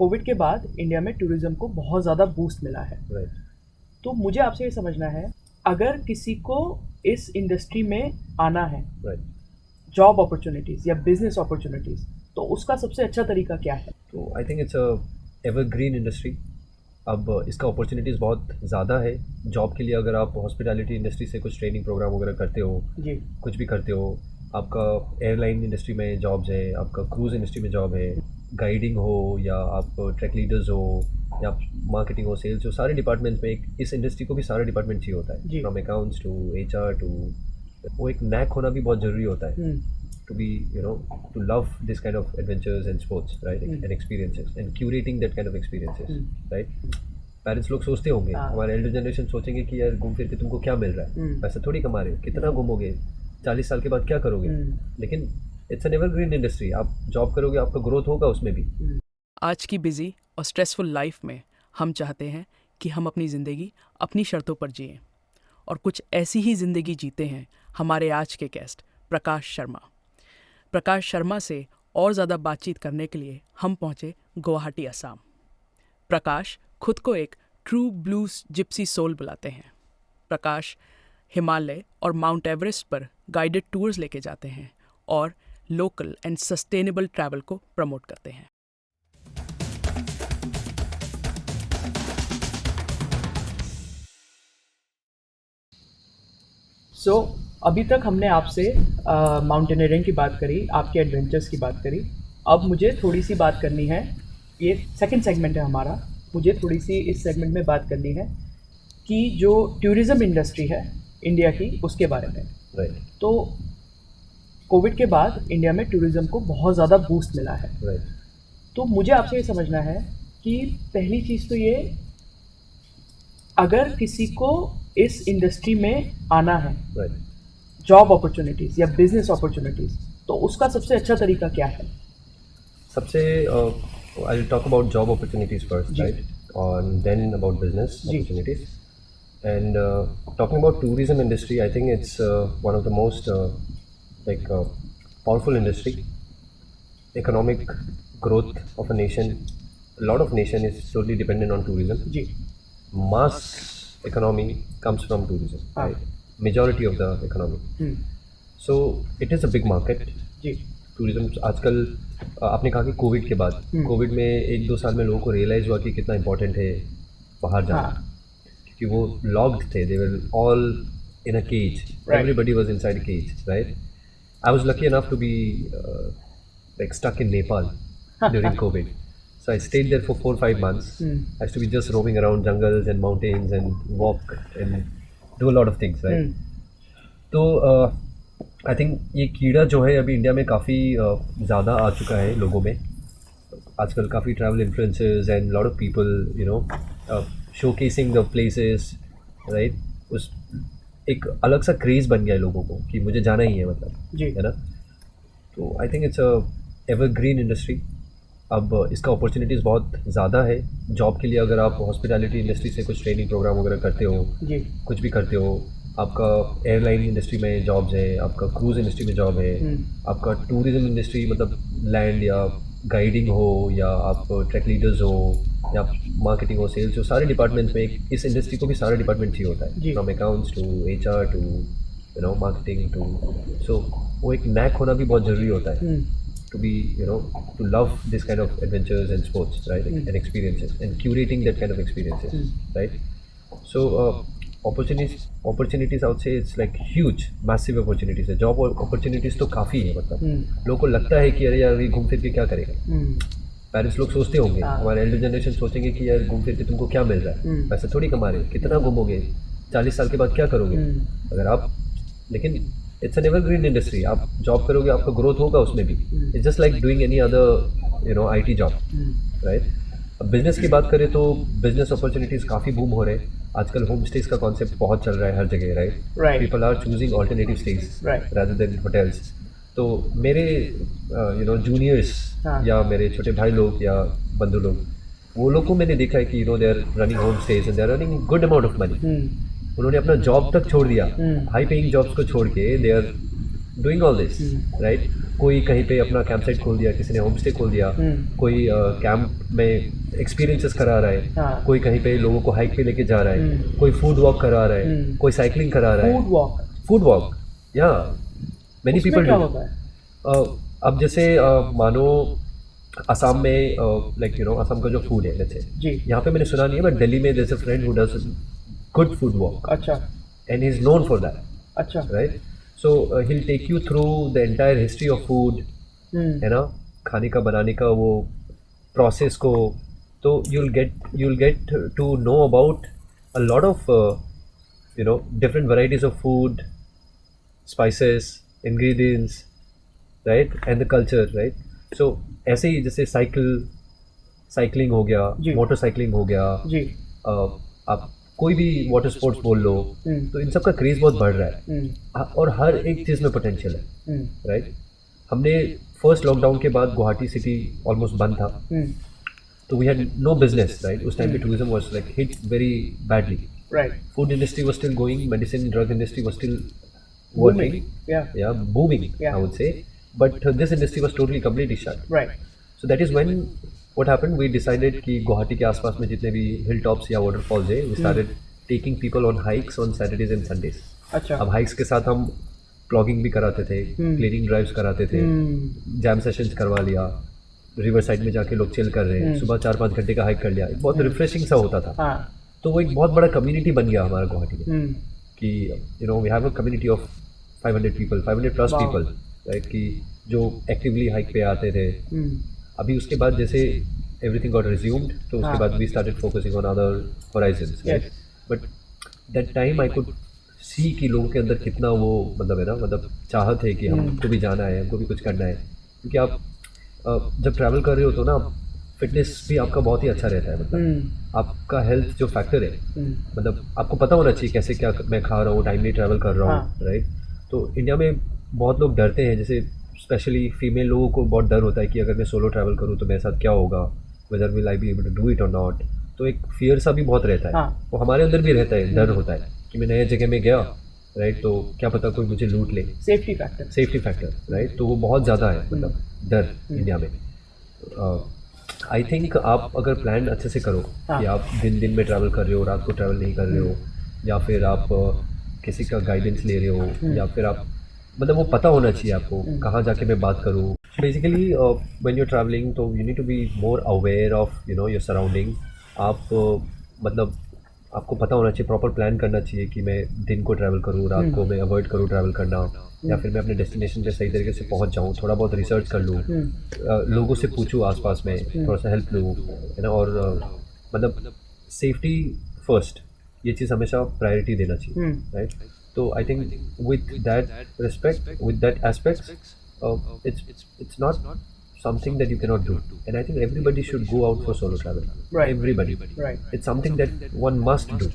Covid के बाद India में टूरिज्म को बहुत ज़्यादा बूस्ट मिला है। राइट। तो मुझे आपसे ये समझना है, अगर किसी को इस इंडस्ट्री में आना है, राइट। जॉब अपॉर्चुनिटीज़ या बिजनेस अपॉर्चुनिटीज़, तो उसका सबसे अच्छा तरीका क्या है? तो I think it's a evergreen industry. अब इसका अपॉर्चुनिटीज़ बहुत ज़्यादा है जॉब के लिए। अगर आप हॉस्पिटैलिटी इंडस्ट्री से कुछ ट्रेनिंग प्रोग्राम वगैरह करते हो, जी। कुछ भी करते हो, आपका एयरलाइन इंडस्ट्री में जॉब्स है, आपका क्रूज़ इंडस्ट्री में जॉब है, गाइडिंग हो या आप ट्रैक लीडर्स हो या आप मार्केटिंग हो, सेल्स हो, सारे डिपार्टमेंट्स में एक इस इंडस्ट्री को भी सारा डिपार्टमेंट चाहिए होता है, जी। From accounts to HR to वो एक नैक होना भी बहुत ज़रूरी होता है to be to love this kind of adventures and sports, right? And experiences and curating that kind of experiences, right? Parents लोग सोचते होंगे, हाँ। हमारे एल्डर जनरेशन सोचेंगे कि यार घूम फिर के तुमको क्या मिल रहा है, पैसे थोड़ी कमा रहे हो, कितना घूमोगे, 40 साल के बाद क्या करोगे। लेकिन इट्स एन एवरग्रीन इंडस्ट्री। आप जॉब करोगे, आपका ग्रोथ होगा उसमें भी। आज की बिजी और स्ट्रेसफुल लाइफ में हम चाहते हैं कि हम अपनी ज़िंदगी अपनी शर्तों पर जिएं और कुछ ऐसी ही ज़िंदगी जीते हैं हमारे आज के गेस्ट प्रकाश शर्मा। प्रकाश शर्मा से और ज़्यादा बातचीत करने के लिए हम पहुँचे गुवाहाटी, असम। प्रकाश खुद को एक ट्रू ब्लूज जिप्सी सोल बुलाते हैं। प्रकाश हिमालय और माउंट एवरेस्ट पर गाइडेड टूर्स लेके जाते हैं और लोकल एंड सस्टेनेबल ट्रैवल को प्रमोट करते हैं। सो अभी तक हमने आपसे माउंटेनियरिंग की बात करी, आपके एडवेंचर्स की बात करी। अब मुझे थोड़ी सी बात करनी है, ये सेकंड सेगमेंट है हमारा, मुझे थोड़ी सी इस सेगमेंट में बात करनी है कि जो टूरिज़्म इंडस्ट्री है इंडिया की, उसके बारे में। राइट। तो कोविड के बाद इंडिया में टूरिज़्म को बहुत ज़्यादा बूस्ट मिला है। राइट। तो मुझे आपसे ये समझना है कि पहली चीज़ तो ये, अगर किसी को इस इंडस्ट्री में आना है, राइट। जॉब अपॉर्चुनिटीज़ या बिजनेस अपॉर्चुनिटीज़, तो उसका सबसे अच्छा तरीका क्या है? सबसे I'll talk about job opportunities first, जी। right? And then about business जी। opportunities. And talking about tourism industry, I think it's one of the most powerful industry. Economic growth of a nation, a lot of nation is totally dependent on tourism. जी। Mass economy comes from tourism, हाँ। right? Majority of the economy. So it is a big market. जी। Tourism आजकल आपने कहा कि Covid के बाद, Covid में 1-2 साल में लोगों को रियलाइज़ हुआ कि कितना इम्पोर्टेंट है बाहर जाना। हाँ। क्योंकि वो लॉक्ड थे, they were all in a cage, everybody was inside a cage, right? I was lucky enough to be like stuck in Nepal during COVID. So I stayed there for 4-5 months. I used to be just roaming around jungles and mountains and walk and do a lot of things, right? तो I think ये कीड़ा जो है अभी India में काफ़ी ज़्यादा आ चुका है लोगों में। आजकल काफ़ी travel influencers and lot of people showcasing the places, right? उस एक अलग सा क्रेज़ बन गया है लोगों को कि मुझे जाना ही है, मतलब, जी। है ना? तो I think it's a evergreen industry. अब इसका अपॉर्चुनिटीज़ बहुत ज़्यादा है जॉब के लिए। अगर आप हॉस्पिटैलिटी इंडस्ट्री से कुछ ट्रेनिंग प्रोग्राम वगैरह करते हो, जी। कुछ भी करते हो, आपका एयरलाइन इंडस्ट्री में जॉब्स है, आपका क्रूज़ इंडस्ट्री में जॉब है, आपका टूरिज़्म इंडस्ट्री मतलब लैंड या गाइडिंग हो या आप ट्रैक लीडर्स हो या आप मार्केटिंग हो, सेल्स हो, सारे डिपार्टमेंट्स में इस इंडस्ट्री को भी सारा डिपार्टमेंट चाहिए होता है, from accounts to HR to marketing to. So वो एक नैक होना भी बहुत ज़रूरी होता है to be to love this kind of adventures and sports, right? And experiences and curating that kind of experiences, right? So opportunities I would say it's like huge, massive opportunities है। job opportunities तो काफ़ी है, मतलब लोगों को लगता है कि अरे यार ये घूम फिर के क्या करेगा। पेरेंट्स लोग सोचते होंगे, हमारे एल्डर जनरेशन सोचेंगे कि यार घूम फिर के तुमको क्या मिल रहा है, पैसे थोड़ी कमा रहे हो, कितना घूमोगे, 40 साल के बाद क्या करोगे अगर आप। लेकिन इट्स एन एवरग्रीन इंडस्ट्री। आप जॉब करोगे, आपका ग्रोथ होगा उसमें भी। It's just like doing any other IT job, right? अब बिजनेस की बात करें तो बिजनेस अपॉर्चुनिटीज़ काफ़ी बूम हो रहे हैं आजकल। होम स्टेज का कॉन्सेप्ट बहुत चल रहा है हर जगह, right? People are choosing alternative stays rather than hotels. तो मेरे जूनियर्स या मेरे छोटे भाई लोग या बंधु लोग, वो लोग को मैंने देखा है कि they are running home stays and they are running good amount of money. उन्होंने अपना जॉब तक छोड़ दिया, हाई पेइंग जॉब्स को छोड़ के they are doing all this, right? कोई कहीं पे अपना कैंप साइट खोल दिया, किसी ने होम स्टे खोल दिया, कोई कैंप में एक्सपीरियंसेस करा रहा है, हाँ। कोई कहीं पे लोगों को हाइक पे लेके जा रहा है, कोई फूड वॉक करा रहा है, कोई साइकिलिंग करा रहा है। फूड वॉक, या मेनी उसमें पीपल क्या डू। होता है? अब जैसे मानो असम में लाइक यू नो असम का जो फूड है जैसे जी। यहाँ पे मैंने सुना नहीं है, बट दिल्ली में there's a friend who does good food walk अच्छा and he's known for that, अच्छा। right? So he'll take you through the entire history of food, है ना, खाने का बनाने का वो प्रोसेस को। तो you'll get to know about a lot of you know different varieties of food, spices, ingredients, right, and the culture, right? So ऐसे ही जैसे साइकिलिंग हो गया, जी। मोटरसाइकिलिंग हो गया, जी। आप कोई भी वाटर स्पोर्ट्स बोल लो, तो इन सब का क्रेज बहुत बढ़ रहा है और हर एक चीज़ में पोटेंशियल है, राइट? हमने फर्स्ट लॉकडाउन के बाद गुवाहाटी सिटी ऑलमोस्ट बंद था, तो we had no business, right? उस टाइम पे tourism was like hit very badly, right. Food industry was still going, medicine drug industry was still Booming. working, Yeah. booming, Yeah. I would say, but this industry was totally completely shut. Right. So that is when what happened, we decided कि गुवाहाटी के आसपास में जितने भी हिल tops या waterfalls है, we started taking people on hikes on Saturdays and Sundays. अच्छा। अब हाइक्स के साथ हम प्लॉगिंग भी कराते थे, क्लीनिंग ड्राइव्स कराते थे, जैम सेशंस करवा लिया, रिवर साइड में जाके लोग चिल कर रहे हैं, सुबह 4-5 घंटे का हाइक कर लिया, एक बहुत रिफ्रेशिंग सा होता था। हाँ। तो वो एक बहुत बड़ा कम्युनिटी बन गया हमारा गुवाहाटी में कि you know we have a community of 500 people, 500 plus Wow. people, right? कि जो एक्टिवली हाइक पे आते थे। अभी उसके बाद जैसे एवरीथिंग गॉट रिज्यूम्ड, तो उसके बाद we started focusing on other horizons, right? But that time I could see कि लोगों के अंदर कितना वो मतलब है ना, मतलब चाहत है कि हमको भी जाना है, हमको भी कुछ करना है। क्योंकि आप जब ट्रैवल कर रहे हो तो ना फिटनेस भी आपका बहुत ही अच्छा रहता है, मतलब आपका हेल्थ जो फैक्टर है, मतलब आपको पता होना चाहिए कैसे क्या मैं खा रहा हूँ, टाइमली ट्रैवल कर रहा हूँ, राइट? तो इंडिया में बहुत लोग डरते हैं, जैसे स्पेशली फीमेल लोगों को बहुत डर होता है कि अगर मैं सोलो ट्रैवल करूँ तो मेरे साथ क्या होगा, whether will I be able to do it और नॉट। तो एक फियर सा भी बहुत रहता है, वो हमारे अंदर भी रहता है, डर होता है कि मैं नए जगह में गया, राइट? तो क्या पता कोई मुझे लूट ले, सेफ्टी फैक्टर, राइट? तो वो बहुत ज़्यादा है, मतलब डर इंडिया में। आई थिंक आप अगर प्लान अच्छे से करो कि आप दिन में ट्रैवल कर रहे हो, रात को ट्रैवल नहीं कर रहे हो, या फिर आप किसी का गाइडेंस ले रहे हो, या फिर आप मतलब वो पता होना चाहिए आपको कहाँ जाके मैं बात करूँ। बेसिकली व्हेन यू ट्रैवलिंग तो you need to be more aware of you know your surrounding. आप मतलब आपको पता होना चाहिए, प्रॉपर प्लान करना चाहिए कि मैं दिन को ट्रैवल करूँ, रात को मैं अवॉइड करूँ ट्रैवल करना, या फिर मैं अपने डेस्टिनेशन पे सही तरीके से पहुँच जाऊँ, थोड़ा बहुत रिसर्च कर लूँ, लोगों से पूछूँ आसपास में, थोड़ा सा हेल्प लूँ, है ना? और मतलब सेफ्टी फर्स्ट, ये चीज़ हमेशा प्रायोरिटी देना चाहिए, राइट? तो I think with that respect, with that aspect, it's not something that you cannot do, and I think everybody should go out for solo travel. Right. Everybody. Right. It's something that one must do.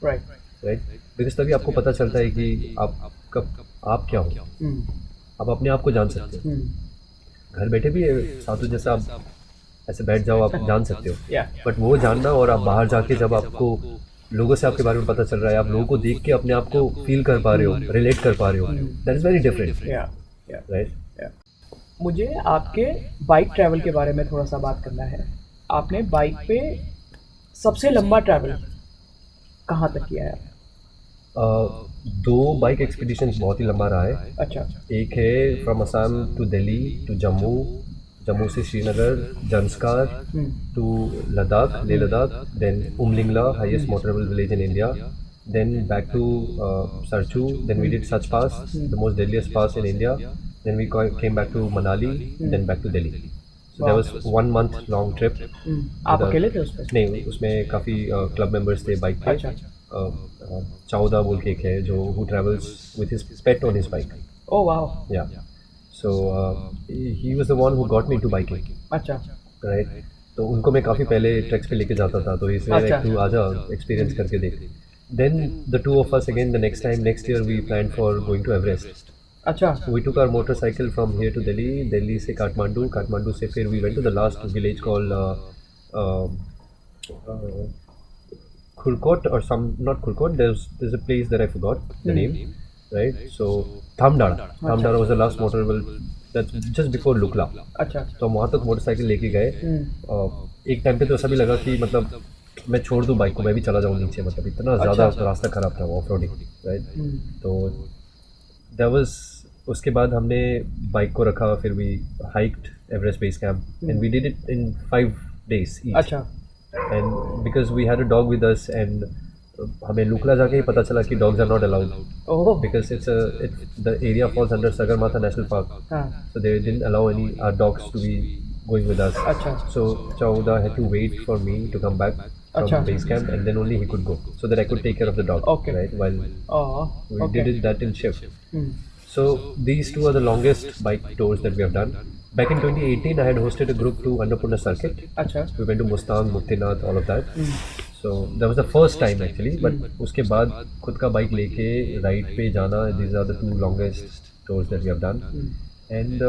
Right. Right. Because तभी आपको पता चलता है कि आप क्या हो, आप अपने आप को जान सकते हो। घर बैठे भी साधु जैसा आप ऐसे बैठ जाओ, आप जान सकते हो, बट वो जानना और आप बाहर जाके जब आपको लोगों से आपके बारे में पता चल रहा है, आप लोगों को देख के अपने आप को फील कर पा रहे हो, रिलेट कर पा रहे हो, that is very different, right? मुझे आपके बाइक ट्रैवल के बारे में थोड़ा सा बात करना है। आपने बाइक पे सबसे लंबा ट्रैवल कहाँ तक किया है? 2 बाइक एक्सपीडिशंस बहुत ही लंबा रहा है। अच्छा। एक है from Assam to Delhi to Jammu, Jammu से Srinagar, Zanskar to Ladakh, Leh Ladakh, then Umlingla, highest motorable village in India, then back to Sarchu, then we did Sach Pass, the most deadliest pass in India, then we came back to Manali, then back to Delhi. So that was 1 month long trip. आप अकेले थे उसमें? नहीं, उसमें काफ़ी club members थे bike पे। चौदह बोल के एक है जो who travels with his pet on his bike. Oh wow. Yeah. So he was the one who got me into biking. अच्छा। Right. तो उनको मैं काफ़ी पहले ट्रैक्स पे लेके जाता था, तो इसलिए तू आजा एक्सपीरियंस करके देख। Then the two of us again the next year we planned for going to Everest. अच्छा। So we took our motorcycle from here to Delhi, Delhi से Kathmandu, Kathmandu से फिर we went to the last village called Khurkot or some, not Khurkot, there's a place that I forgot the name, right? So Thamdara was the last motorable that's just before Lukla. अच्छा। तो हम वहाँ तक motorcycle लेके गए। एक time पे तो ऐसा भी लगा कि मतलब मैं छोड़ दूँ बाइक को, मैं भी चला जाऊँ नीचे, मतलब इतना ज़्यादा अच्छा। रास्ता ख़राब था, ऑफ रोडिंग, राइट। हम्म। तो दैट वाज, उसके बाद हमने बाइक को रखा, फिर we hiked Everest base camp and we did it in 5 days each. अच्छा। And because we had a dog with us, and हमें लुकला जाके ही पता चला कि dogs are not allowed oh. because the area falls under Sagarmatha National Park, हाँ। so they didn't allow any our dogs to be going with us. अच्छा। So Chauda had to wait for me to come back from अच्छा। base camp, and then only he could go, so that I could take care of the dog. Okay. Right, while oh. we okay. did it that in shift. Hmm. So these two are the longest bike tours that we have done. Back in 2018, I had hosted a group to Annapurna Circuit. अच्छा। We went to Mustang, Muktinath, all of that. So that was the first time actually. But उसके बाद खुद का bike लेके ride पे जाना, these are the two longest tours that we have done. And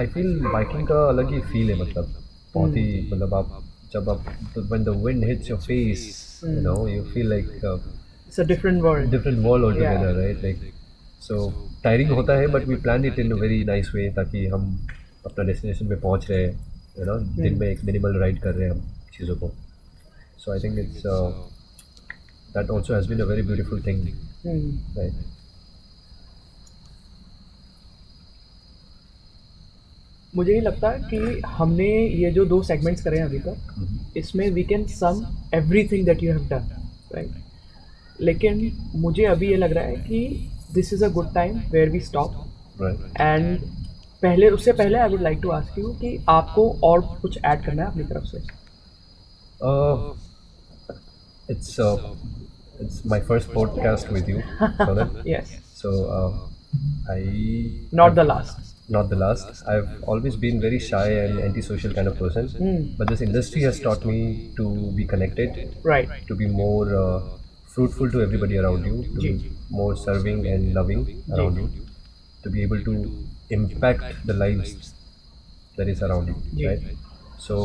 I feel biking का अलग ही feel है, मतलब बहुत ही, मतलब आप जब आप when the wind hits your face, you know, you feel like It's a different world. different world altogether, Yeah. right? Like, so tiring होता है, but we planned it in a very nice way ताकि हम अपना destination पे पहुंच रहे हैं, you know, दिन में एक मिनिमल राइड कर रहे हैं हम चीज़ों को. So I think it's that also has been a very beautiful thing, right? मुझे ये लगता है कि हमने ये जो 2 सेगमेंट्स करे हैं अभी तक, इसमें we can sum everything that you have done, right? लेकिन मुझे अभी ये लग रहा है कि this is a good time where we stop Right. And उससे पहले I would like to ask you कि आपको और कुछ ऐड करना है अपनी तरफ से? Uh, it's it's my first podcast with you, Sonal. Yes. So I Not the last. not the last. I've always been very shy and antisocial kind of person, but this industry has taught me to be connected, Right. to be more fruitful to everybody around you, to ji. be more serving and loving around you, to be able to impact the lives that is around you, ji. right? So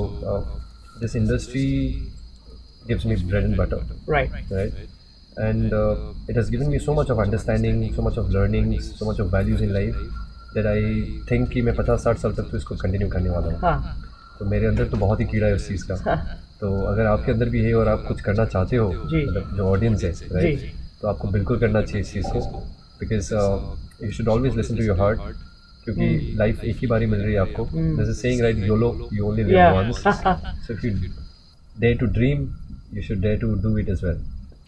this industry gives me bread and butter, Right. right? And it has given me so much of understanding, so much of learnings, so much of values in life that I think कि मैं 50-60 साल तक तो इसको continue करने वाला हूँ. हाँ. तो मेरे अंदर तो बहुत ही कीड़ा है उस चीज़ का. तो अगर आपके अंदर भी है और आप कुछ करना चाहते हो, जी. मतलब जो ऑडियंस है, राइट, जी. तो आपको बिल्कुल करना चाहिए इस चीज़ को, because you should always listen to your heart, क्योंकि लाइफ एक ही बारी मिल रही है आपको. This is saying, right, YOLO, you only live Yeah. Once. So if you dare to dream, you should dare to do it as well.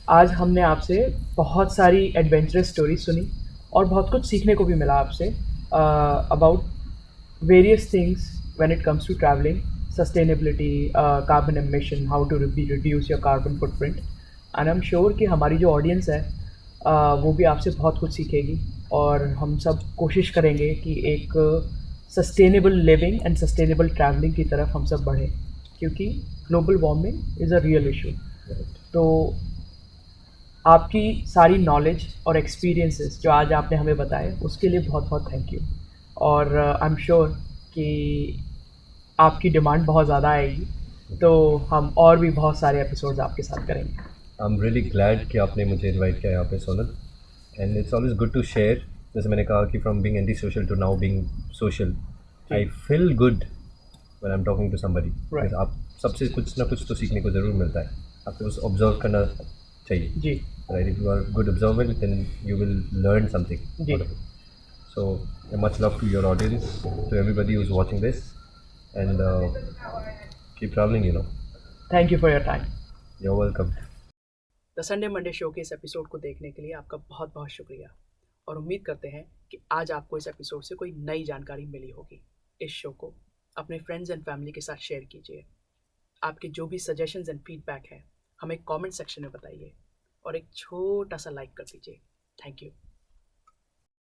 आज हमने आपसे बहुत सारी एडवेंचरस स्टोरीज सुनी और बहुत कुछ सीखने को भी मिला आपसे about various things when it comes to travelling, sustainability, carbon emission, how to reduce your carbon footprint. And I am sure कि हमारी जो ऑडियंस है वो भी आपसे बहुत कुछ सीखेगी और हम सब कोशिश करेंगे कि एक sustainable living and sustainable travelling की तरफ हम सब बढ़ें, क्योंकि global warming is a real issue. तो आपकी सारी नॉलेज और एक्सपीरियंसेस जो आज आपने हमें बताए उसके लिए बहुत बहुत थैंक यू. और आई एम श्योर कि आपकी डिमांड बहुत ज़्यादा आएगी, तो हम और भी बहुत सारे एपिसोड्स आपके साथ करेंगे. आई एम रियली ग्लैड कि आपने मुझे इनवाइट किया यहाँ पे, Sonal. And it's always good to share. जैसे मैंने कहा कि from being anti social to now being social, I feel good when I am talking to somebody. आप सबसे कुछ ना कुछ तो सीखने को ज़रूर मिलता है. आपको बस ऑब्जर्व करना चाहिए जी. Right, if you are good observant, then you will learn something out of it. So much love to your audience, to everybody who's watching this, and keep traveling, you know. Thank you for your time. You're welcome. The Sunday Monday show के इस episode को देखने के लिए आपका बहुत बहुत शुक्रिया और उम्मीद करते हैं कि आज आपको इस एपिसोड से कोई नई जानकारी मिली होगी. इस शो को अपने फ्रेंड्स एंड फैमिली के साथ शेयर कीजिए. आपके जो भी सजेशंस एंड फीडबैक है हमें कमेंट सेक्शन में बताइए और एक छोटा सा लाइक कर दीजिए. Thank you.